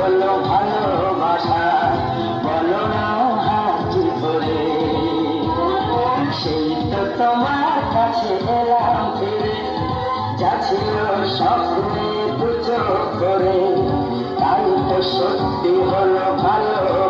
হলো ভালোবাসা, বলো না হাত ধরে। সেই তো তোমার কাছে এলাম ফিরে, যা ছিল স্বপ্নে দু চোখ করে, তাই তো সত্যি হলো ভালো